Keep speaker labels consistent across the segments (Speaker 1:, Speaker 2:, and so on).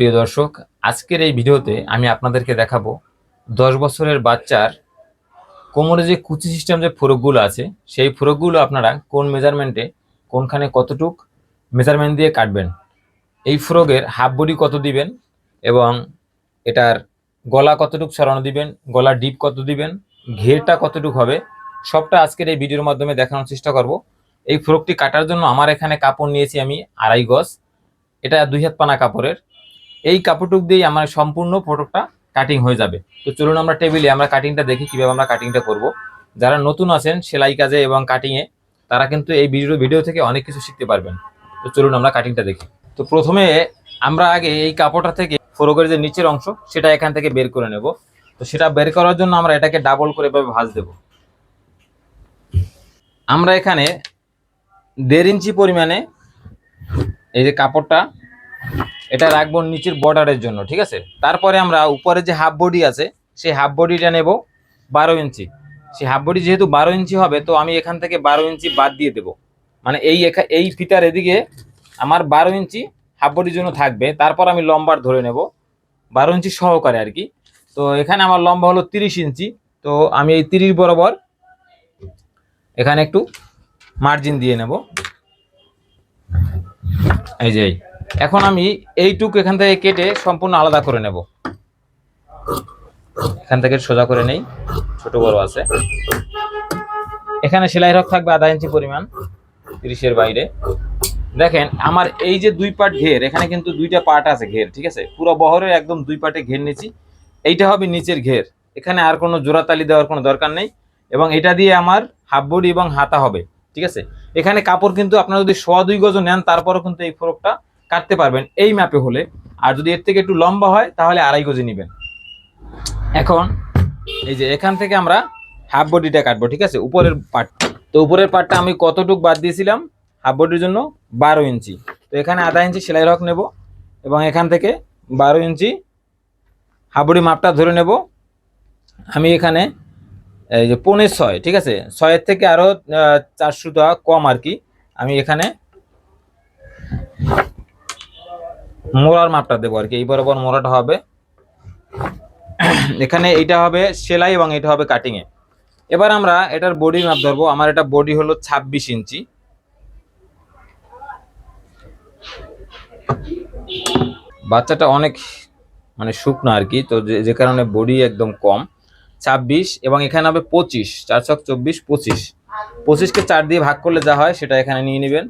Speaker 1: প্রিয় দর্শক, আজকের এই ভিডিওতে আমি আপনাদেরকে দেখাবো 10 বছরের বাচ্চার কোমরে যে কুচি সিস্টেম যে ফ্রকগুলো আছে সেই ফ্রকগুলো আপনারা কোন মেজারমেন্টে কোনখানে কতটুক মেজারমেন্ট দিয়ে কাটবেন, এই ফ্রকের হাফ বডি কত দিবেন এবং এটার গলা কতটুক ছড়ানো দিবেন, গলা ডিপ কত দিবেন, ঘেরটা কতটুক হবে, সবটা আজকের এই ভিডিওর মাধ্যমে দেখানোর চেষ্টা করব। এই ফ্রকটি কাটার জন্য আমার এখানে কাপড় নিয়েছি আমি 2.5 গজ, এটা 2 হাত পানা কাপড়ের। এই কাপড়টুক দিয়েই আমার সম্পূর্ণ ফটোটা কাটিং হয়ে যাবে। তো চলুন আমরা টেবিলে আমরা কাটিংটা দেখি কিভাবে আমরা কাটিংটা করব। যারা নতুন আছেন সেলাই কাজে এবং কাটিংয়ে, তারা কিন্তু এই ভিডিও থেকে অনেক কিছু শিখতে পারবেন। তো চলুন আমরা কাটিংটা দেখি। তো প্রথমে আমরা আগে এই কাপড়টা থেকে ফ্রকের যে নিচের অংশ সেটা এখান থেকে বের করে নেব। তো সেটা বের করার জন্য আমরা এটাকে ডাবল করে এভাবে ভাঁজ দেব। আমরা এখানে 1.5 ইঞ্চি পরিমাণে এই যে কাপড়টা এটা রাখবো নিচের বর্ডারের জন্য, ঠিক আছে। তারপরে আমরা উপরে যে হাফ বডি আছে সেই হাফ বডিটা নেব 12 ইঞ্চি। সেই হাফ বডি যেহেতু 12 ইঞ্চি হবে, তো আমি এখান থেকে 12 ইঞ্চি বাদ দিয়ে দেব। মানে এই ফিতার এদিকে আমার 12 ইঞ্চি হাফ বডির জন্য থাকবে। তারপর আমি লম্বার ধরে নেব 12 ইঞ্চি সহকারে আর কি। তো এখানে আমার লম্বা হলো 30 ইঞ্চি। তো আমি এই 30 বরাবর এখানে একটু মার্জিন দিয়ে নেব, এই যে। এখন আমি এইটুকু এখান থেকে কেটে সম্পূর্ণ আলাদা করে নেব। এখান থেকে সোজা করে নেই, ছোট বড় আছে। এখানে সেলাই রক থাকবে 1/2 ইঞ্চি পরিমাণ 30-এর বাইরে। দেখেন আমার এই যে 2 পার্ট ঘের, এখানে কিন্তু 2টা পার্ট আছে ঘের, ঠিক আছে। পুরো বহরের একদম 2 পার্টে ঘের নিয়েছি। এইটা হবে নিচের ঘের, এখানে আর কোনো জোড়াতালি দেওয়ার কোনো দরকার নেই। এবং এটা দিয়ে আমার হাফ বডি এবং হাতা হবে, ঠিক আছে। এখানে কাপড় কিন্তু আপনারা যদি 2.25 গজ নেন তারপরও কিন্তু এই ফ্রকটা কাটতে পারবেন এই মাপে হলে। আর যদি এর থেকে একটু লম্বা হয় তাহলে 2.5 গজ নেবেন। এখন এই যে এখান থেকে আমরা হাফ বডিটা কাটবো, ঠিক আছে, উপরের পার্ট। তো উপরের পার্টটা আমি কতটুক বাদ দিয়েছিলাম হাফ বডির জন্য 12 ইঞ্চি। তো এখানে 1/2 ইঞ্চি সেলাই রক নেব এবং এখান থেকে 12 ইঞ্চি হাফ বডি মাপটা ধরে নেব। আমি এখানে এই যে 5.6, ঠিক আছে, 6-এর থেকে আরো 4 সুতা কম আর কি। আমি এখানে মোড়ার মাপটা দেবো আর কি, এই বরাবর মোড়াটা হবে। এখানে এইটা হবে সেলাই এবং এটা হবে কাটিং এ। এবার আমরা এটার বডির মাপ ধরবো। আমার এটা বডি হলো 26 ইঞ্চি। বাচ্চাটা অনেক মানে শুকনো আর কি, তো যে কারণে বডি একদম কম 26। এবং এখানে হবে 25, 4 ছক 24, 25কে 4 দিয়ে ভাগ করলে যা হয় সেটা এখানে নিয়ে নেবেন।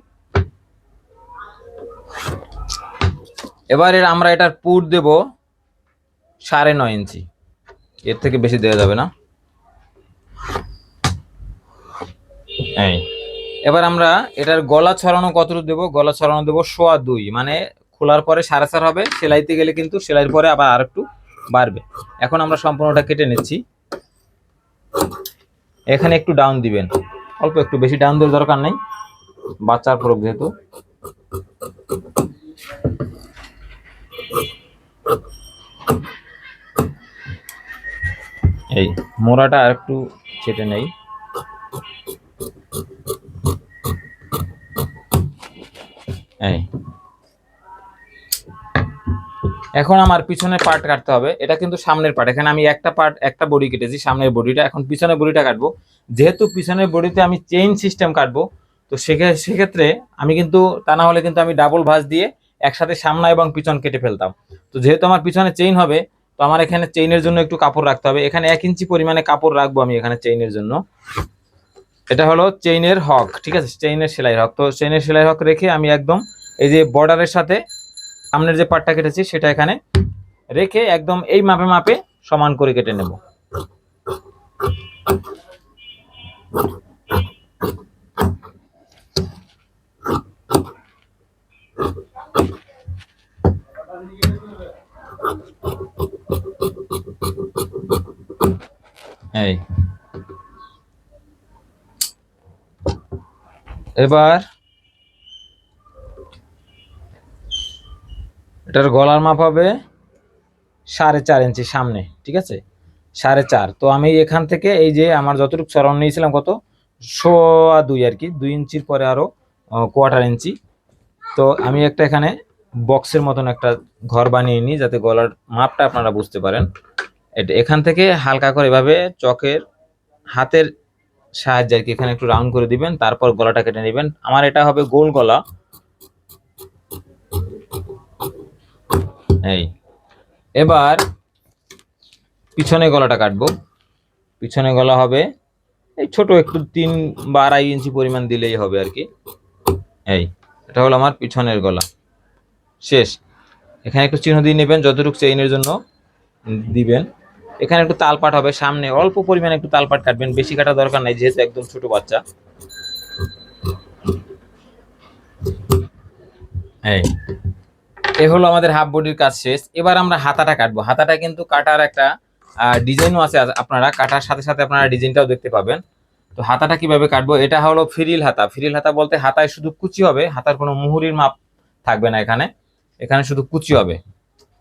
Speaker 1: এবার আমরা এটার পুট দেব 9.5 ইঞ্চি, এর থেকে বেশি দেওয়া যাবে না। এই এবার আমরা এটার গলা ছড়ানো কতটুকু দেবো, গলা ছড়ানো দেবো 2.25, মানে খোলার পরে 4.5 হবে, সেলাইতে গেলে কিন্তু সেলাইয়ের পরে আবার আর একটু বাড়বে। এখন আমরা সম্পূর্ণটা কেটে নিচ্ছি। এখানে একটু ডাউন দিবেন, অল্প একটু, বেশি ডাউন দেওয়ার দরকার নেই, বাচ্চার ফ্রক যেহেতু। এই মোড়াটা আর একটু কেটে নেই। এই এখন আমার পিছনের পার্ট কাটতে হবে। এটা কিন্তু সামনের পার্ট, এখানে আমি একটা বডি কেটেছি, সামনের বডিটা। এখন পিছনের বডিটা কাটবো। যেহেতু পিছনের বডিতে আমি চেইন সিস্টেম কাটবো, তো সেক্ষেত্রে আমি কিন্তু, তা না হলে কিন্তু আমি ডাবল ভাঁজ দিয়ে একসাথে সামনে এবং পিছন কেটে ফেলতাম। তো যেহেতু আমার পিছনে চেইন হবে, তো আমার এখানে চেইনের জন্য একটু কাপড় রাখতে হবে। এখানে 1 ইঞ্চি পরিমাণে কাপড় রাখবো আমি এখানে চেইনের জন্য। এটা হলো চেইনের হক, ঠিক আছে, চেইনের সেলাই হক। তো চেইনের সেলাই হক রেখে আমি একদম এই যে বর্ডারের সাথে সামনের যে পার্টটা কেটেছি সেটা এখানে রেখে একদম এই মাপে মাপে সমান করে কেটে নেব। এই এবার এটার গলার মাপ হবে 4.5 ইঞ্চি সামনে, ঠিক আছে, 4.5। তো আমি এখান থেকে এই যে আমার যতটুকু সরান নিয়েছিলাম কত 2.25 আর কি, 2 ইঞ্চির পরে আরো 1/4 ইঞ্চি। তো আমি একটা এখানে বক্সের মতন একটা ঘর বানিয়ে নিই, যাতে গলার মাপটা আপনারা বুঝতে পারেন। এটা এখান থেকে হালকা করে এভাবে চকের হাতের সাহায্যে আর কি এখানে একটু রাউন্ড করে দিবেন, তারপর গলাটা কেটে নেবেন। আমার এটা হবে গোল গলা। এই এবার পিছনে গলাটা কাটবো। পিছনে গলা হবে এই ছোট একটু 3 বা 2.5 ইঞ্চি পরিমাণ দিলেই হবে আর কি। এই এটা হলো আমার পিছনের গলা শেষ। এখানে একটু চিহ্ন দিয়ে নেবেন যতটুকু চেইনের জন্য দিবেন। এখানে একটু তালপাট হবে, সামনে অল্প পরিমাণে একটু তালপাট কাটবেন, বেশি কাটা দরকার নাই যেহেতু একদম ছোট বাচ্চা। এই এ হলো আমাদের হাফ বডির কাজ শেষ। এবার আমরা হাতাটা কাটবো। হাতাটা কিন্তু কাটার একটা ডিজাইনও আছে, আপনারা কাটার সাথে সাথে আপনারা ডিজাইনটাও দেখতে পাবেন। তো হাতাটা কিভাবে কাটবো, এটা হলো ফ্রিল হাতা। ফ্রিল হাতা বলতে হাতায় শুধু কুচি হবে, হাতার কোনো মুহুরির মাপ থাকবে না এখানে, এখানে শুধু কুচি হবে।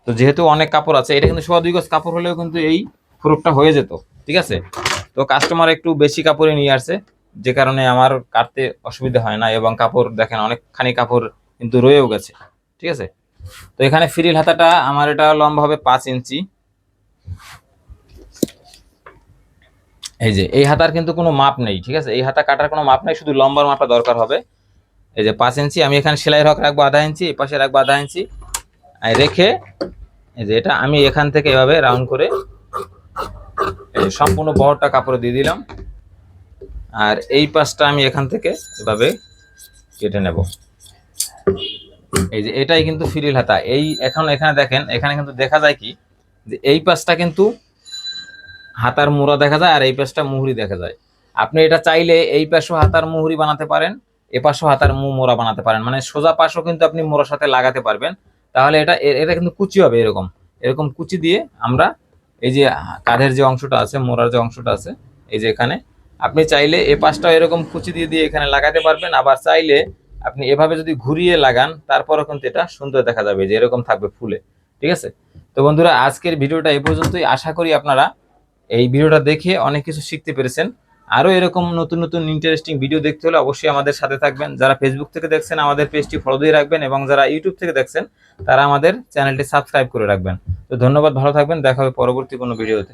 Speaker 1: তো যেহেতু অনেক কাপড় আছে, এটা কিন্তু 2.25 গজ কাপড় হলেও কিন্তু এই ফ্রকটা হয়ে যেত, ঠিক আছে। তো কাস্টমার একটু বেশি কাপড়ে নিয়ে আসছে, যে কারণে আমার কাটতে অসুবিধা হয় না, এবং কাপড় দেখেন অনেকখানি কাপড় কিন্তু রয়েও গেছে, ঠিক আছে। তো এখানে ফ্রিল হাতাটা আমার এটা লম্বা হবে 5 ইঞ্চি। এই যে এই হাতার কিন্তু কোনো মাপ নেই, ঠিক আছে, এই হাতা কাটার কোনো মাপ নেই, শুধু লম্বার মাপটা দরকার হবে। এই যে 5 ইঞ্চি আমি এখানে সেলাই হক রাখবো 1/2 ইঞ্চি, এই পাশে রাখবো 1/2 ইঞ্চি রেখে, এই যে এটা আমি এখান থেকে এভাবে রাউন্ড করে এই সম্পূর্ণ বহরটা কাপড়ে দিয়ে দিলাম। আর এই পাশটা আমি এখান থেকে এভাবে কেটে নেব। এই যে এটাই কিন্তু ফ্রিল হাতা। এই এখন এখানে দেখেন, এখানে কিন্তু দেখা যায় কি যে এই পাশটা কিন্তু হাতার মোড়া দেখা যায়, আর এই পাশটা মুহুরি দেখা যায়। আপনি এটা চাইলে এই পাশও হাতার মুহুরি বানাতে পারেন, এ পাশও হাতার মোড়া বানাতে পারেন, মানে সোজা পাশও কিন্তু আপনি মোড়ার সাথে লাগাতে পারবেন। তাহলে এটা এটা কিন্তু কুচি হবে, এরকম এরকম কুচি দিয়ে আমরা এই যে কাঁধের যে অংশটা আছে, মোড়ার যে অংশটা আছে, এই যে এখানে আপনি চাইলে এ পাশটাও এরকম কুচি দিয়ে দিয়ে এখানে লাগাতে পারবেন। আবার চাইলে আপনি এভাবে যদি ঘুরিয়ে লাগান, তারপরও কিন্তু এটা সুন্দর দেখা যাবে, যে এরকম থাকবে ফুলে, ঠিক আছে। তো বন্ধুরা, আজকের ভিডিওটা এই পর্যন্তই। আশা করি আপনারা এই ভিডিওটা দেখে অনেক কিছু শিখতে পেরেছেন। আরো এরকম নতুন নতুন ইন্টারেস্টিং ভিডিও দেখতে হলে অবশ্যই আমাদের সাথে থাকবেন। যারা ফেসবুক থেকে দেখছেন আমাদের পেজটি ফলো দিয়ে রাখবেন, এবং যারা ইউটিউব থেকে দেখছেন তারা আমাদের চ্যানেলটি সাবস্ক্রাইব করে রাখবেন। তো ধন্যবাদ, ভালো থাকবেন, দেখা হবে পরবর্তী কোনো ভিডিওতে।